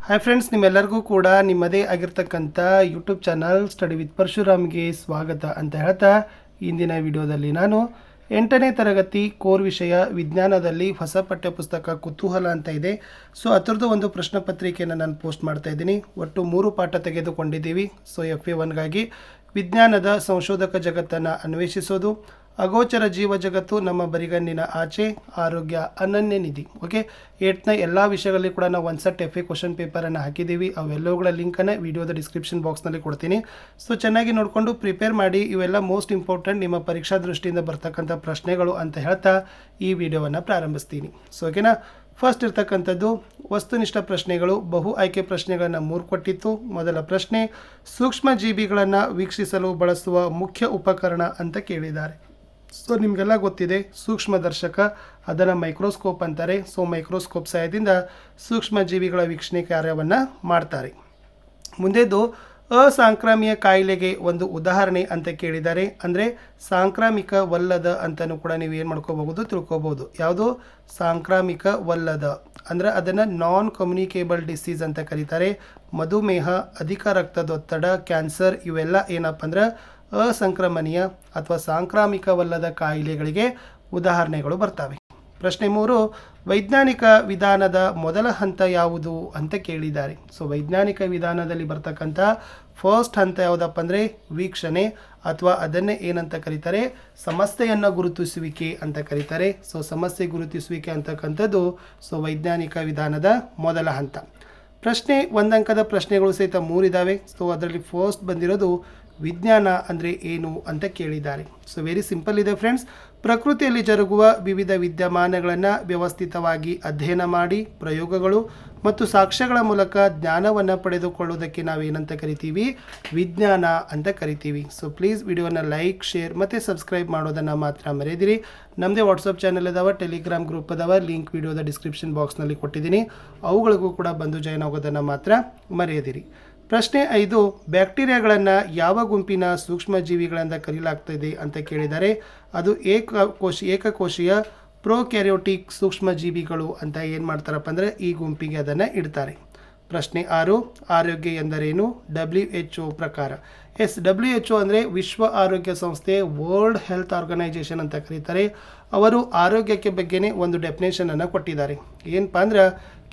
Hi friends, ನಿಮ್ಮೆಲ್ಲರಿಗೂ ಕೂಡ ನಿಮ್ಮದೇ ಆಗಿರ್ತಕ್ಕಂಥ ಯೂಟ್ಯೂಬ್ ಚಾನಲ್ ಸ್ಟಡಿ ವಿತ್ ಪರಶುರಾಮ್ಗೆ ಸ್ವಾಗತ ಅಂತ ಹೇಳ್ತಾ ಇಂದಿನ ವಿಡಿಯೋದಲ್ಲಿ ನಾನು 8ನೇ ತರಗತಿ ಕೋರ್ ವಿಷಯ ವಿಜ್ಞಾನದಲ್ಲಿ ಹೊಸ ಪಠ್ಯಪುಸ್ತಕ ಕುತೂಹಲ ಅಂತ ಇದೆ. ಸೊ ಅದರದ್ದು ಒಂದು ಪ್ರಶ್ನೆ ಪತ್ರಿಕೆಯನ್ನು ನಾನು ಪೋಸ್ಟ್ ಮಾಡ್ತಾ ಇದ್ದೀನಿ. ಒಟ್ಟು 3 ಪಾಠ ತೆಗೆದುಕೊಂಡಿದ್ದೀವಿ. ಸೊ FA1ಗಾಗಿ ವಿಜ್ಞಾನದ ಸಂಶೋಧಕ ಜಗತ್ತನ್ನು ಅನ್ವೇಷಿಸೋದು, ಅಗೋಚರ ಜೀವ ಜಗತ್ತು, ನಮ್ಮ ಬರಿಗಣ್ಣಿನ ಆಚೆ, ಆರೋಗ್ಯ ಅನನ್ಯ ನಿಧಿ. ಓಕೆ, 8ನೇ ಎಲ್ಲ ವಿಷಯಗಳಲ್ಲಿ ಕೂಡ ನಾವು ಒಂದು ಸೆಟ್ FA ಕ್ವಶನ್ ಪೇಪರನ್ನು ಹಾಕಿದ್ದೀವಿ. ಅವೆಲ್ಲವುಗಳ ಲಿಂಕನ್ನು ವಿಡಿಯೋದ ಡಿಸ್ಕ್ರಿಪ್ಷನ್ ಬಾಕ್ಸ್ನಲ್ಲಿ ಕೊಡ್ತೀನಿ. ಸೊ ಚೆನ್ನಾಗಿ ನೋಡಿಕೊಂಡು ಪ್ರಿಪೇರ್ ಮಾಡಿ. ಇವೆಲ್ಲ ಮೋಸ್ಟ್ ಇಂಪಾರ್ಟೆಂಟ್ ನಿಮ್ಮ ಪರೀಕ್ಷಾ ದೃಷ್ಟಿಯಿಂದ ಬರ್ತಕ್ಕಂಥ ಪ್ರಶ್ನೆಗಳು ಅಂತ ಹೇಳ್ತಾ ಈ ವಿಡಿಯೋವನ್ನು ಪ್ರಾರಂಭಿಸ್ತೀನಿ. ಸೊ ಓಕೆನಾ, ಫಸ್ಟ್ ಇರ್ತಕ್ಕಂಥದ್ದು ವಸ್ತುನಿಷ್ಠ ಪ್ರಶ್ನೆಗಳು. ಬಹು ಆಯ್ಕೆ ಪ್ರಶ್ನೆಗಳನ್ನು 3 ಕೊಟ್ಟಿತ್ತು. ಮೊದಲ ಪ್ರಶ್ನೆ, ಸೂಕ್ಷ್ಮ ಜೀವಿಗಳನ್ನು ವೀಕ್ಷಿಸಲು ಬಳಸುವ ಮುಖ್ಯ ಉಪಕರಣ ಅಂತ ಕೇಳಿದ್ದಾರೆ. ಸೊ ನಿಮಗೆಲ್ಲ ಗೊತ್ತಿದೆ, ಸೂಕ್ಷ್ಮದರ್ಶಕ, ಅದನ್ನು ಮೈಕ್ರೋಸ್ಕೋಪ್ ಅಂತಾರೆ. ಸೊ ಮೈಕ್ರೋಸ್ಕೋಪ್ ಸಹಾಯದಿಂದ ಸೂಕ್ಷ್ಮ ಜೀವಿಗಳ ವೀಕ್ಷಣೆ ಕಾರ್ಯವನ್ನು ಮಾಡ್ತಾರೆ. ಮುಂದೆದು ಅಸಾಂಕ್ರಾಮಿಕ ಕಾಯಿಲೆಗೆ ಒಂದು ಉದಾಹರಣೆ ಅಂತ ಕೇಳಿದ್ದಾರೆ. ಅಂದರೆ ಸಾಂಕ್ರಾಮಿಕವಲ್ಲದ ಅಂತಲೂ ಕೂಡ ನೀವು ಏನು ಮಾಡ್ಕೋಬಹುದು, ತಿಳ್ಕೊಬಹುದು. ಯಾವುದು ಸಾಂಕ್ರಾಮಿಕವಲ್ಲದ ಅಂದರೆ ಅದನ್ನು ನಾನ್ ಕಮ್ಯುನಿಕೇಬಲ್ ಡಿಸೀಸ್ ಅಂತ ಕರೀತಾರೆ. ಮಧುಮೇಹ, ಅಧಿಕ ರಕ್ತದೊತ್ತಡ, ಕ್ಯಾನ್ಸರ್ ಇವೆಲ್ಲ ಏನಪ್ಪ ಅಂದ್ರೆ ಅಸಂಕ್ರಮಣೀಯ ಅಥವಾ ಸಾಂಕ್ರಾಮಿಕವಲ್ಲದ ಕಾಯಿಲೆಗಳಿಗೆ ಉದಾಹರಣೆಗಳು ಬರ್ತವೆ. ಪ್ರಶ್ನೆ 3, ವೈಜ್ಞಾನಿಕ ವಿಧಾನದ ಮೊದಲ ಹಂತ ಯಾವುದು ಅಂತ ಕೇಳಿದ್ದಾರೆ. ಸೊ ವೈಜ್ಞಾನಿಕ ವಿಧಾನದಲ್ಲಿ ಬರ್ತಕ್ಕಂಥ ಫಸ್ಟ್ ಹಂತ ಯಾವುದಪ್ಪ ಅಂದರೆ ವೀಕ್ಷಣೆ, ಅಥವಾ ಅದನ್ನೇ ಏನಂತ ಕರೀತಾರೆ, ಸಮಸ್ಯೆಯನ್ನು ಗುರುತಿಸುವಿಕೆ ಅಂತ ಕರೀತಾರೆ. ಸೊ ಸಮಸ್ಯೆ ಗುರುತಿಸುವಿಕೆ ಅಂತಕ್ಕಂಥದ್ದು ಸೊ ವೈಜ್ಞಾನಿಕ ವಿಧಾನದ ಮೊದಲ ಹಂತ. ಪ್ರಶ್ನೆ 1 ಅಂಕದ ಪ್ರಶ್ನೆಗಳು ಸಹಿತ 3 ಇದ್ದಾವೆ. ಸೊ ಅದರಲ್ಲಿ ಫಸ್ಟ್ ಬಂದಿರೋದು ವಿಜ್ಞಾನ ಅಂದರೆ ಏನು ಅಂತ ಕೇಳಿದ್ದಾರೆ. ಸೊ ವೆರಿ ಸಿಂಪಲ್ ಇದೆ ಫ್ರೆಂಡ್ಸ್. ಪ್ರಕೃತಿಯಲ್ಲಿ ಜರುಗುವ ವಿವಿಧ ವಿದ್ಯಮಾನಗಳನ್ನು ವ್ಯವಸ್ಥಿತವಾಗಿ ಅಧ್ಯಯನ ಮಾಡಿ ಪ್ರಯೋಗಗಳು ಮತ್ತು ಸಾಕ್ಷ್ಯಗಳ ಮೂಲಕ ಜ್ಞಾನವನ್ನು ಪಡೆದುಕೊಳ್ಳುವುದಕ್ಕೆ ನಾವೇನಂತ ಕರಿತೀವಿ, ವಿಜ್ಞಾನ ಅಂತ ಕರಿತೀವಿ. ಸೊ ಪ್ಲೀಸ್ ವಿಡಿಯೋನ ಲೈಕ್, ಶೇರ್ ಮತ್ತು ಸಬ್ಸ್ಕ್ರೈಬ್ ಮಾಡೋದನ್ನು ಮಾತ್ರ ಮರೆಯದಿರಿ. ನಮ್ಮದೇ ವಾಟ್ಸಪ್ ಚಾನಲ್ ಇದಾವೆ, ಟೆಲಿಗ್ರಾಮ್ ಗ್ರೂಪ್ ಅದಾವೆ, ಲಿಂಕ್ ವಿಡಿಯೋದ ಡಿಸ್ಕ್ರಿಪ್ಷನ್ ಬಾಕ್ಸ್ನಲ್ಲಿ ಕೊಟ್ಟಿದ್ದೀನಿ. ಅವುಗಳಿಗೂ ಕೂಡ ಬಂದು ಜಾಯ್ನ್ ಆಗೋದನ್ನು ಮಾತ್ರ ಮರೆಯದಿರಿ. ಪ್ರಶ್ನೆ 5, ಬ್ಯಾಕ್ಟೀರಿಯಾಗಳನ್ನು ಯಾವ ಗುಂಪಿನ ಸೂಕ್ಷ್ಮಜೀವಿಗಳಿಂದ ಕರೆಯಲಾಗ್ತದೆ ಅಂತ ಕೇಳಿದ್ದಾರೆ. ಅದು ಏಕಕೋಶೀಯ ಪ್ರೊಕ್ಯಾರಿಯೋಟಿಕ್ ಸೂಕ್ಷ್ಮಜೀವಿಗಳು ಅಂತ ಏನು ಮಾಡ್ತಾರಪ್ಪ ಅಂದರೆ ಈ ಗುಂಪಿಗೆ ಅದನ್ನು ಇಡ್ತಾರೆ. ಪ್ರಶ್ನೆ 6, ಆರೋಗ್ಯ ಎಂದರೇನು WHO ಪ್ರಕಾರ. WHO ಅಂದರೆ ವಿಶ್ವ ಆರೋಗ್ಯ ಸಂಸ್ಥೆ, ವರ್ಲ್ಡ್ ಹೆಲ್ತ್ ಆರ್ಗನೈಜೇಷನ್ ಅಂತ ಕರೀತಾರೆ. ಅವರು ಆರೋಗ್ಯಕ್ಕೆ ಬಗ್ಗೆನೇ ಒಂದು ಡೆಫಿನೇಷನನ್ನು ಕೊಟ್ಟಿದ್ದಾರೆ. ಏನಪ್ಪ ಅಂದ್ರೆ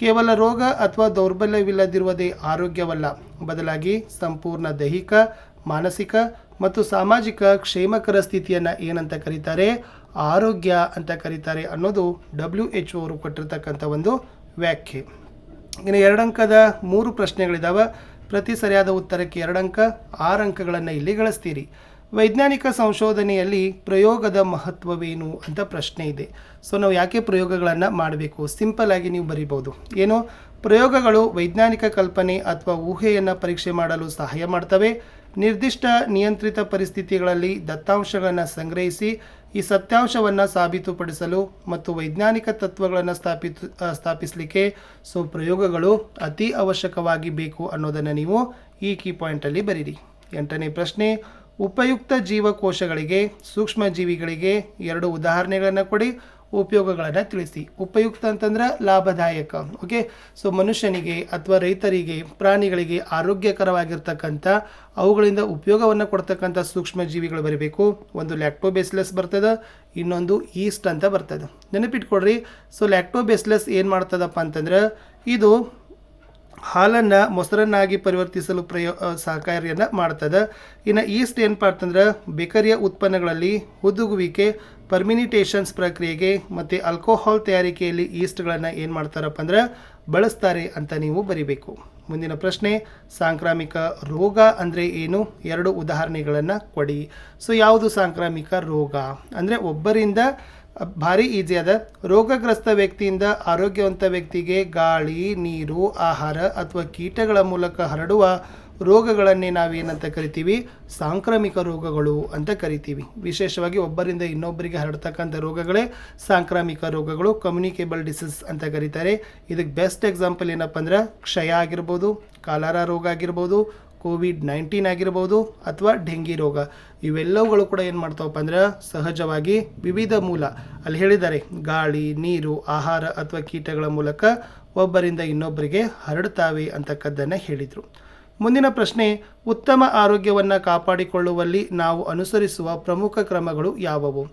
ಕೇವಲ ರೋಗ ಅಥವಾ ದೌರ್ಬಲ್ಯವಿಲ್ಲದಿರುವುದೇ ಆರೋಗ್ಯವಲ್ಲ, ಬದಲಾಗಿ ಸಂಪೂರ್ಣ ದೈಹಿಕ, ಮಾನಸಿಕ ಮತ್ತು ಸಾಮಾಜಿಕ ಕ್ಷೇಮಕರ ಸ್ಥಿತಿಯನ್ನು ಏನಂತ ಕರೀತಾರೆ, ಆರೋಗ್ಯ ಅಂತ ಕರೀತಾರೆ ಅನ್ನೋದು WHO ಅವರು ಕೊಟ್ಟಿರ್ತಕ್ಕಂಥ ಒಂದು ವ್ಯಾಖ್ಯೆ. ಇನ್ನು 2 ಅಂಕದ 3 ಪ್ರಶ್ನೆಗಳಿದ್ದಾವೆ. ಪ್ರತಿ ಸರಿಯಾದ ಉತ್ತರಕ್ಕೆ 2 ಅಂಕ, 6 ಅಂಕಗಳನ್ನು ಇಲ್ಲಿ ಗಳಿಸ್ತೀರಿ. ವೈಜ್ಞಾನಿಕ ಸಂಶೋಧನೆಯಲ್ಲಿ ಪ್ರಯೋಗದ ಮಹತ್ವವೇನು ಅಂತ ಪ್ರಶ್ನೆ ಇದೆ. ಸೊ ನಾವು ಯಾಕೆ ಪ್ರಯೋಗಗಳನ್ನು ಮಾಡಬೇಕು, ಸಿಂಪಲ್ ಆಗಿ ನೀವು ಬರೀಬೋದು. ಏನು, ಪ್ರಯೋಗಗಳು ವೈಜ್ಞಾನಿಕ ಕಲ್ಪನೆ ಅಥವಾ ಊಹೆಯನ್ನು ಪರೀಕ್ಷೆ ಮಾಡಲು ಸಹಾಯ ಮಾಡ್ತವೆ. ನಿರ್ದಿಷ್ಟ ನಿಯಂತ್ರಿತ ಪರಿಸ್ಥಿತಿಗಳಲ್ಲಿ ದತ್ತಾಂಶಗಳನ್ನು ಸಂಗ್ರಹಿಸಿ ಈ ಸತ್ಯಾಂಶವನ್ನು ಸಾಬೀತುಪಡಿಸಲು ಮತ್ತು ವೈಜ್ಞಾನಿಕ ತತ್ವಗಳನ್ನು ಸ್ಥಾಪಿಸಲಿಕ್ಕೆ ಸೊ ಪ್ರಯೋಗಗಳು ಅತಿ ಅವಶ್ಯಕವಾಗಿ ಬೇಕು ಅನ್ನೋದನ್ನು ನೀವು ಈ ಕೀ ಪಾಯಿಂಟಲ್ಲಿ ಬರೀರಿ. 8ನೇ ಪ್ರಶ್ನೆ, ಉಪಯುಕ್ತ ಜೀವಕೋಶಗಳಿಗೆ ಸೂಕ್ಷ್ಮಜೀವಿಗಳಿಗೆ 2 ಉದಾಹರಣೆಗಳನ್ನು ಕೊಡಿ, ಉಪಯೋಗಗಳನ್ನು ತಿಳಿಸಿ. ಉಪಯುಕ್ತ ಅಂತಂದ್ರೆ ಲಾಭದಾಯಕ. ಓಕೆ, ಸೊ ಮನುಷ್ಯನಿಗೆ ಅಥವಾ ರೈತರಿಗೆ, ಪ್ರಾಣಿಗಳಿಗೆ ಆರೋಗ್ಯಕರವಾಗಿರ್ತಕ್ಕಂಥ ಅವುಗಳಿಂದ ಉಪಯೋಗವನ್ನು ಕೊಡ್ತಕ್ಕಂಥ ಸೂಕ್ಷ್ಮಜೀವಿಗಳು ಬರಬೇಕು. ಒಂದು ಲ್ಯಾಕ್ಟೋಬೆಸಿಲಸ್ ಬರ್ತದೆ, ಇನ್ನೊಂದು ಈಸ್ಟ್ ಅಂತ ಬರ್ತದೆ. ನೆನಪಿಟ್ಕೊಡ್ರಿ. ಸೊ ಲ್ಯಾಕ್ಟೋಬೆಸಿಲಸ್ ಏನು ಮಾಡ್ತದಪ್ಪ ಅಂತಂದ್ರೆ ಇದು ಹಾಲನ್ನು ಮೊಸರನ್ನಾಗಿ ಪರಿವರ್ತಿಸಲು ಸಹಕಾರಿಯನ್ನು ಮಾಡ್ತದೆ. ಇನ್ನು ಈಸ್ಟ್ ಏನಪ್ಪ ಅಂತಂದ್ರೆ ಬೇಕರಿಯ ಉತ್ಪನ್ನಗಳಲ್ಲಿ ಹುದುಗುವಿಕೆ, ಪರ್ಮಿನಿಟೇಷನ್ಸ್ ಪ್ರಕ್ರಿಯೆಗೆ ಮತ್ತು ಆಲ್ಕೋಹಾಲ್ ತಯಾರಿಕೆಯಲ್ಲಿ ಈಸ್ಟ್ಗಳನ್ನು ಏನು ಮಾಡ್ತಾರಪ್ಪ ಅಂದ್ರೆ ಬಳಸ್ತಾರೆ ಅಂತ ನೀವು ಬರಿಬೇಕು. ಮುಂದಿನ ಪ್ರಶ್ನೆ, ಸಾಂಕ್ರಾಮಿಕ ರೋಗ ಅಂದರೆ ಏನು, 2 ಉದಾಹರಣೆಗಳನ್ನು ಕೊಡಿ. ಸೊ ಯಾವುದು ಸಾಂಕ್ರಾಮಿಕ ರೋಗ ಅಂದರೆ ಒಬ್ಬರಿಂದ ಭಾರಿ ಈಸಿ ಅದ. ರೋಗಗ್ರಸ್ತ ವ್ಯಕ್ತಿಯಿಂದ ಆರೋಗ್ಯವಂತ ವ್ಯಕ್ತಿಗೆ ಗಾಳಿ, ನೀರು, ಆಹಾರ ಅಥವಾ ಕೀಟಗಳ ಮೂಲಕ ಹರಡುವ ರೋಗಗಳನ್ನೇ ನಾವೇನಂತ ಕರಿತೀವಿ, ಸಾಂಕ್ರಾಮಿಕ ರೋಗಗಳು ಅಂತ ಕರಿತೀವಿ. ವಿಶೇಷವಾಗಿ ಒಬ್ಬರಿಂದ ಇನ್ನೊಬ್ಬರಿಗೆ ಹರಡ್ತಕ್ಕಂಥ ರೋಗಗಳೇ ಸಾಂಕ್ರಾಮಿಕ ರೋಗಗಳು, ಕಮ್ಯುನಿಕೇಬಲ್ ಡಿಸೀಸ್ ಅಂತ ಕರೀತಾರೆ. ಇದಕ್ಕೆ ಬೆಸ್ಟ್ ಎಕ್ಸಾಂಪಲ್ ಏನಪ್ಪ ಅಂದ್ರೆ ಕ್ಷಯ ಆಗಿರ್ಬೋದು, ಕಾಲರಾ ರೋಗ ಆಗಿರ್ಬೋದು, COVID-19 ಆಗಿರ್ಬೋದು ಅಥವಾ ಡೆಂಗಿ ರೋಗ. ಇವೆಲ್ಲವುಗಳು ಕೂಡ ಏನು ಮಾಡ್ತಾವಪ್ಪ ಅಂದ್ರೆ ಸಹಜವಾಗಿ ವಿವಿಧ ಮೂಲ ಅಲ್ಲಿ ಹೇಳಿದ್ದಾರೆ ಗಾಳಿ, ನೀರು, ಆಹಾರ ಅಥವಾ ಕೀಟಗಳ ಮೂಲಕ ಒಬ್ಬರಿಂದ ಇನ್ನೊಬ್ಬರಿಗೆ ಹರಡುತ್ತವೆ ಅಂತಕ್ಕದ್ದನ್ನು ಹೇಳಿದರು. ಮುಂದಿನ ಪ್ರಶ್ನೆ, ಉತ್ತಮ ಆರೋಗ್ಯವನ್ನು ಕಾಪಾಡಿಕೊಳ್ಳುವಲ್ಲಿ ನಾವು ಅನುಸರಿಸುವ ಪ್ರಮುಖ ಕ್ರಮಗಳು ಯಾವುವು?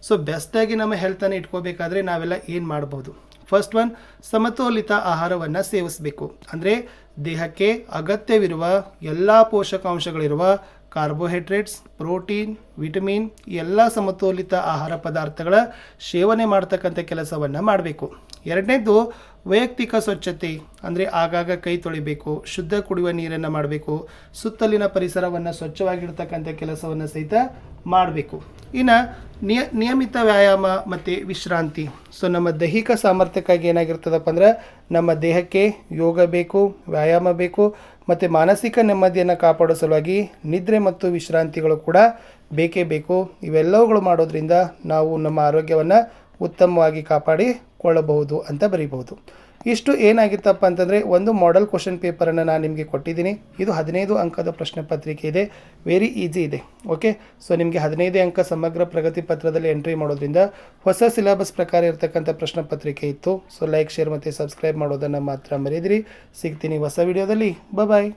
ಸೊ ಬೆಸ್ಟಾಗಿ ನಮ್ಮ ಹೆಲ್ತನ್ನು ಇಟ್ಕೋಬೇಕಾದ್ರೆ ನಾವೆಲ್ಲ ಏನು ಮಾಡ್ಬೋದು? ಫಸ್ಟ್ ಒನ್, ಸಮತೋಲಿತ ಆಹಾರವನ್ನು ಸೇವಿಸಬೇಕು. ಅಂದರೆ ದೇಹಕ್ಕೆ ಅಗತ್ಯವಿರುವ ಎಲ್ಲ ಪೋಷಕಾಂಶಗಳಿರುವ ಕಾರ್ಬೋಹೈಡ್ರೇಟ್ಸ್, ಪ್ರೋಟೀನ್, ವಿಟಮಿನ್ ಎಲ್ಲ ಸಮತೋಲಿತ ಆಹಾರ ಪದಾರ್ಥಗಳ ಸೇವನೆ ಮಾಡ್ತಕ್ಕಂಥ ಕೆಲಸವನ್ನು ಮಾಡಬೇಕು. ಎರಡನೇದು, ವೈಯಕ್ತಿಕ ಸ್ವಚ್ಛತೆ. ಅಂದರೆ ಆಗಾಗ ಕೈ ತೊಳಿಬೇಕು, ಶುದ್ಧ ಕುಡಿಯುವ ನೀರನ್ನು ಮಾಡಬೇಕು, ಸುತ್ತಲಿನ ಪರಿಸರವನ್ನು ಸ್ವಚ್ಛವಾಗಿಡ್ತಕ್ಕಂಥ ಕೆಲಸವನ್ನು ಸಹಿತ ಮಾಡಬೇಕು. ಇನ್ನು ನಿಯಮಿತ ವ್ಯಾಯಾಮ ಮತ್ತು ವಿಶ್ರಾಂತಿ. ಸೊ ನಮ್ಮ ದೈಹಿಕ ಸಾಮರ್ಥ್ಯಕ್ಕಾಗಿ ಏನಾಗಿರ್ತದಪ್ಪ ಅಂದ್ರೆ ನಮ್ಮ ದೇಹಕ್ಕೆ ಯೋಗ ಬೇಕು, ವ್ಯಾಯಾಮ ಬೇಕು, ಮತ್ತು ಮಾನಸಿಕ ನೆಮ್ಮದಿಯನ್ನು ಕಾಪಾಡೋ ಸಲುವಾಗಿ ನಿದ್ರೆ ಮತ್ತು ವಿಶ್ರಾಂತಿಗಳು ಕೂಡ ಬೇಕೇ ಬೇಕು. ಇವೆಲ್ಲವುಗಳು ಮಾಡೋದ್ರಿಂದ ನಾವು ನಮ್ಮ ಆರೋಗ್ಯವನ್ನು ಉತ್ತಮವಾಗಿ ಕಾಪಾಡಿಕೊಳ್ಳಬಹುದು ಅಂತ ಬರೀಬಹುದು. ಇಷ್ಟು ಏನಾಗಿತ್ತಪ್ಪ ಅಂತಂದರೆ ಒಂದು ಮಾಡೆಲ್ ಕ್ವಶನ್ ಪೇಪರನ್ನು ನಾನು ನಿಮಗೆ ಕೊಟ್ಟಿದ್ದೀನಿ. ಇದು 15 ಅಂಕದ ಪ್ರಶ್ನೆ ಪತ್ರಿಕೆ ಇದೆ, ವೆರಿ ಈಸಿ ಇದೆ. ಓಕೆ, ಸೊ ನಿಮಗೆ 15 ಅಂಕ ಸಮಗ್ರ ಪ್ರಗತಿ ಪತ್ರದಲ್ಲಿ ಎಂಟ್ರಿ ಮಾಡೋದ್ರಿಂದ ಹೊಸ ಸಿಲೆಬಸ್ ಪ್ರಕಾರ ಇರತಕ್ಕಂಥ ಪ್ರಶ್ನೆ ಪತ್ರಿಕೆ ಇತ್ತು. ಸೊ ಲೈಕ್, ಶೇರ್ ಮತ್ತು ಸಬ್ಸ್ಕ್ರೈಬ್ ಮಾಡೋದನ್ನು ಮಾತ್ರ ಮರೆಯದಿರಿ. ಸಿಗ್ತೀನಿ ಹೊಸ ವಿಡಿಯೋದಲ್ಲಿ. ಬಾಯ್.